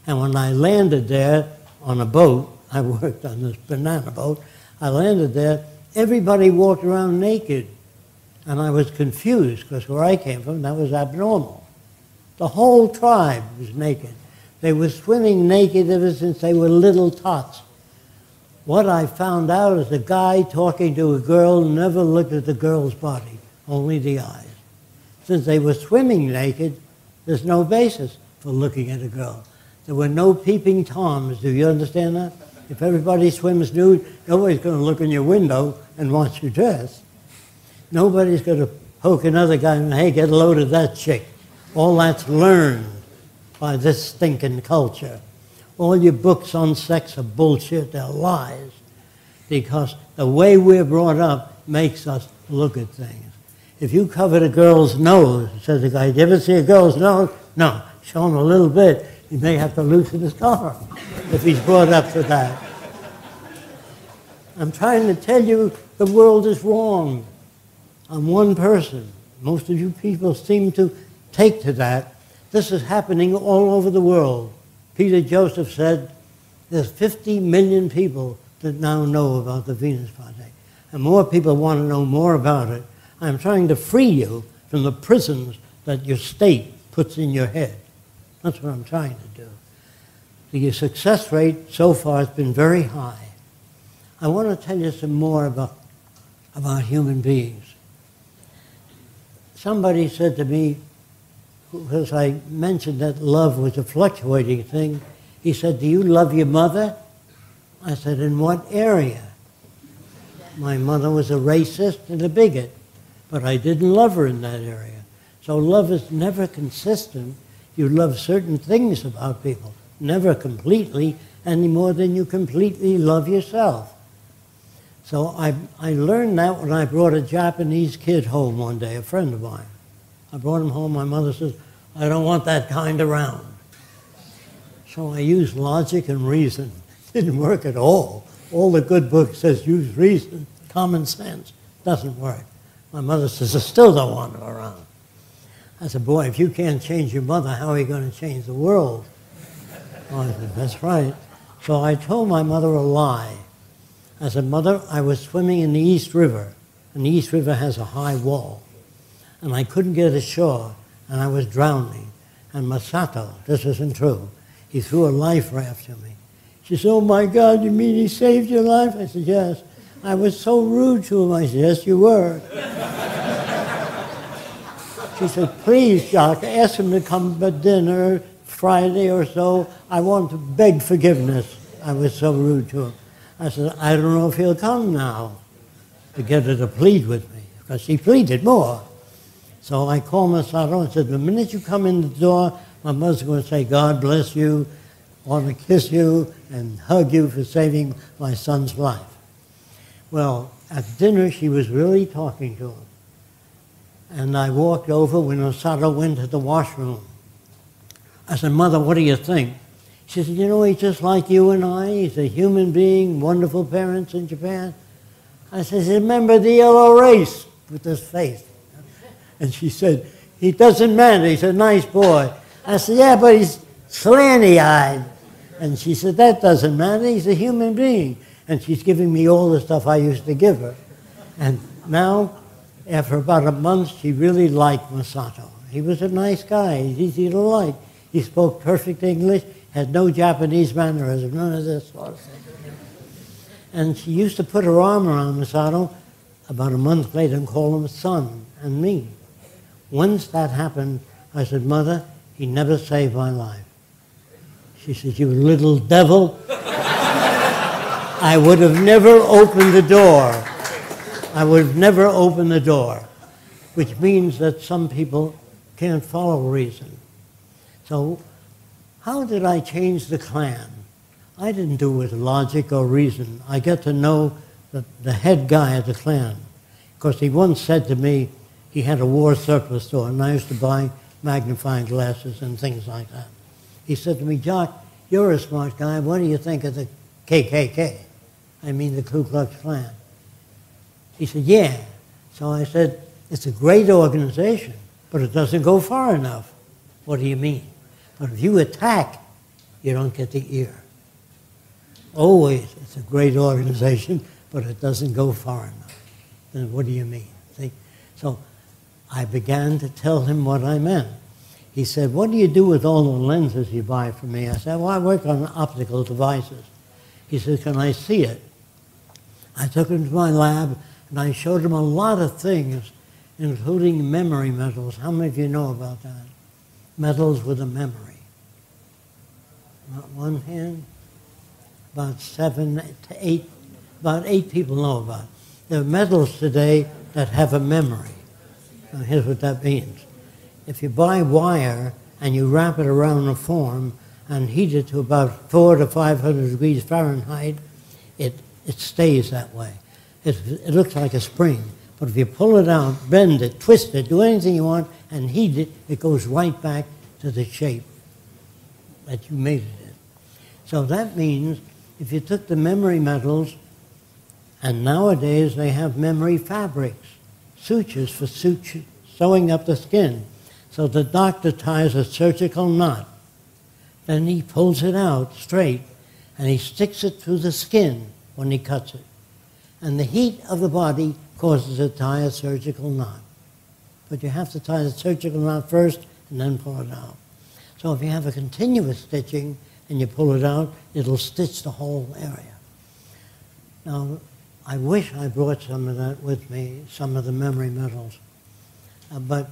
And when I landed there on a boat, I worked on this banana boat, I landed there, everybody walked around naked. And I was confused, because where I came from, that was abnormal. The whole tribe was naked. They were swimming naked ever since they were little tots. What I found out is a guy talking to a girl never looked at the girl's body, only the eyes. Since they were swimming naked, there's no basis for looking at a girl. There were no peeping Toms. Do you understand that? If everybody swims nude, nobody's going to look in your window and watch you dress. Nobody's going to poke another guy and, hey, get a load of that chick. All that's learned by this stinking culture. All your books on sex are bullshit, they're lies. Because the way we're brought up makes us look at things. If you covered a girl's nose, says the guy, did you ever see a girl's nose? No, show him a little bit. He may have to loosen his arm if he's brought up to that. I'm trying to tell you the world is wrong. I'm one person. Most of you people seem to take to that. This is happening all over the world. Peter Joseph said there's 50 million people that now know about the Venus Project. And more people want to know more about it. I'm trying to free you from the prisons that your state puts in your head. That's what I'm trying to do. The success rate so far has been very high. I want to tell you some more about human beings. Somebody said to me, because I mentioned that love was a fluctuating thing, he said, do you love your mother? I said, in what area? My mother was a racist and a bigot, but I didn't love her in that area. So love is never consistent. You love certain things about people, never completely, any more than you completely love yourself. So I learned that when I brought a Japanese kid home one day, a friend of mine. I brought him home, my mother says, I don't want that kind around. So I used logic and reason. It didn't work at all. All the good books says use reason, common sense. Doesn't work. My mother says, I still don't want him around. I said, boy, if you can't change your mother, how are you going to change the world? Oh, I said, that's right. So I told my mother a lie. I said, Mother, I was swimming in the East River, and the East River has a high wall. And I couldn't get ashore, and I was drowning. And Masato, this isn't true, he threw a life raft to me. She said, oh my God, you mean he saved your life? I said, yes. I was so rude to him. I said, yes, you were. She said, please, Jock, ask him to come to dinner Friday or so. I want to beg forgiveness. I was so rude to him. I said, I don't know if he'll come now, to get her to plead with me, because she pleaded more. So I called Masato and said, the minute you come in the door, my mother's going to say, God bless you, want to kiss you and hug you for saving my son's life. Well, at dinner, she was really talking to him. And I walked over when Masato went to the washroom. I said, Mother, what do you think? She said, you know, he's just like you and I. He's a human being, wonderful parents in Japan. I said, remember the yellow race with this face? And she said, he doesn't matter. He's a nice boy. I said, yeah, but he's slanty-eyed. And she said, that doesn't matter. He's a human being. And she's giving me all the stuff I used to give her. And now, after about a month, she really liked Masato. He was a nice guy. He's easy to like. He spoke perfect English, had no Japanese mannerism, none of this sort of thing. And she used to put her arm around Masato about a month later and call him son and me. Once that happened, I said, Mother, he never saved my life. She said, you little devil. I would have never opened the door. I would have never opened the door, which means that some people can't follow reason. So how did I change the clan? I didn't do it with logic or reason. I got to know the head guy of the clan, because he once said to me, he had a war surplus store, and I used to buy magnifying glasses and things like that. He said to me, Jock, you're a smart guy. What do you think of the KKK? I mean the Ku Klux Klan. He said, yeah. So I said, it's a great organization, but it doesn't go far enough. What do you mean? But if you attack you don't get the ear. Always, it's a great organization, but it doesn't go far enough. Then what do you mean? See? So I began to tell him what I meant. He said, what do you do with all the lenses you buy from me? I said, well, I work on optical devices. He said, can I see it? I took him to my lab, and I showed him a lot of things, including memory metals. How many of you know about that? Metals with a memory. Not one hand? About 7 to 8, about 8 people know about it. There are metals today that have a memory. Now here's what that means. If you buy wire and you wrap it around a form and heat it to about 400 to 500 degrees Fahrenheit, it stays that way. It looks like a spring. But if you pull it out, bend it, twist it, do anything you want, and heat it, it goes right back to the shape that you made it in. So that means if you took the memory metals, and nowadays they have memory fabrics, sutures for sewing up the skin. So the doctor ties a surgical knot. Then he pulls it out straight, and he sticks it through the skin when he cuts it. And the heat of the body causes it to tie a surgical knot. But you have to tie the surgical knot first and then pull it out. So if you have a continuous stitching and you pull it out, it'll stitch the whole area. Now, I wish I brought some of that with me, some of the memory metals. But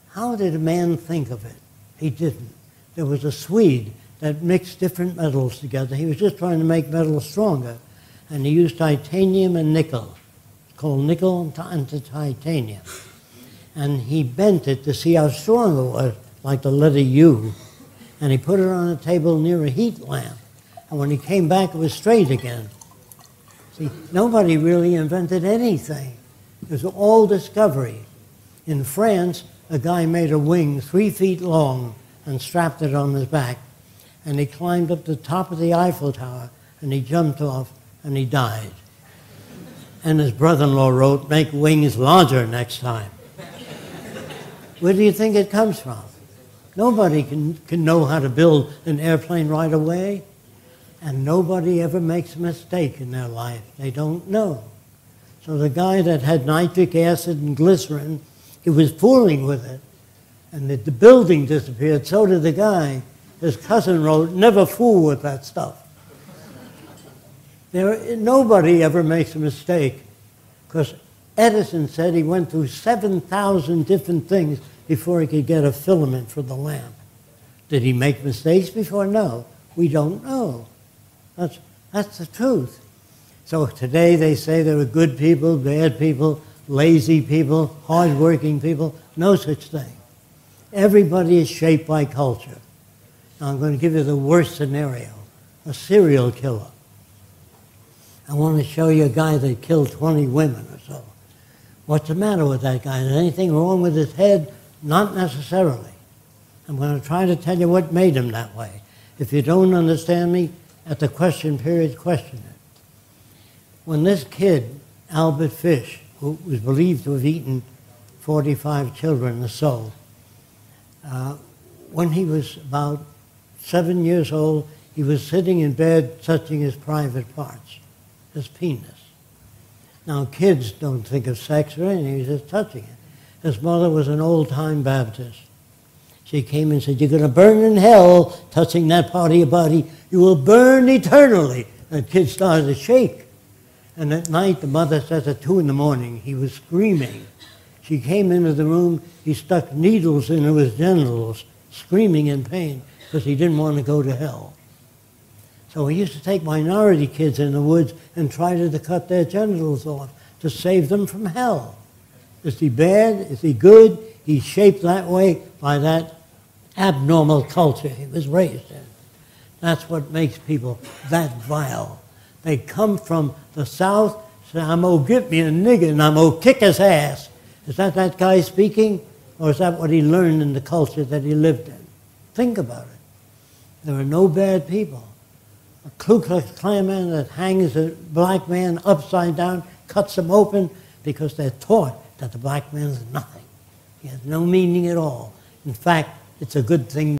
how did a man think of it? He didn't. There was a Swede that mixed different metals together. He was just trying to make metals stronger. And he used titanium and nickel. It's called nickel and titanium. And he bent it to see how strong it was, like the letter U. And he put it on a table near a heat lamp. And when he came back, it was straight again. See, nobody really invented anything. It was all discovery. In France, a guy made a wing 3 feet long and strapped it on his back. And he climbed up the top of the Eiffel Tower, and he jumped off, and he died. And his brother-in-law wrote, make wings larger next time. Where do you think it comes from? Nobody can know how to build an airplane right away. And nobody ever makes a mistake in their life. They don't know. So the guy that had nitric acid and glycerin, he was fooling with it. And the building disappeared, so did the guy. His cousin wrote, never fool with that stuff. Nobody ever makes a mistake. Because Edison said he went through 7,000 different things before he could get a filament for the lamp. Did he make mistakes before? No. We don't know. That's the truth. So today they say there are good people, bad people, lazy people, hard-working people. No such thing. Everybody is shaped by culture. Now I'm going to give you the worst scenario, a serial killer. I want to show you a guy that killed 20 women or so. What's the matter with that guy? Is there anything wrong with his head? Not necessarily. I'm going to try to tell you what made him that way. If you don't understand me, at the question period, question it. When this kid, Albert Fish, who was believed to have eaten 45 children or so, when he was about 7 years old, he was sitting in bed touching his private parts, his penis. Now, kids don't think of sex or anything, he's just touching it. His mother was an old-time Baptist. She came and said, you're going to burn in hell touching that part of your body. You will burn eternally. The kid started to shake. And at night, the mother says at 2 in the morning, he was screaming. She came into the room, he stuck needles into his genitals, screaming in pain, because he didn't want to go to hell. So he used to take minority kids in the woods and try to cut their genitals off to save them from hell. Is he bad? Is he good? He's shaped that way by that abnormal culture he was raised in. That's what makes people that vile. They come from the South, say, I'm going to get me a nigger and I'm going to kick his ass. Is that guy speaking? Or is that what he learned in the culture that he lived in? Think about it. There are no bad people. A Ku Klux Klan man that hangs a black man upside down, cuts him open because they're taught that the black man is nothing. He has no meaning at all. In fact, it's a good thing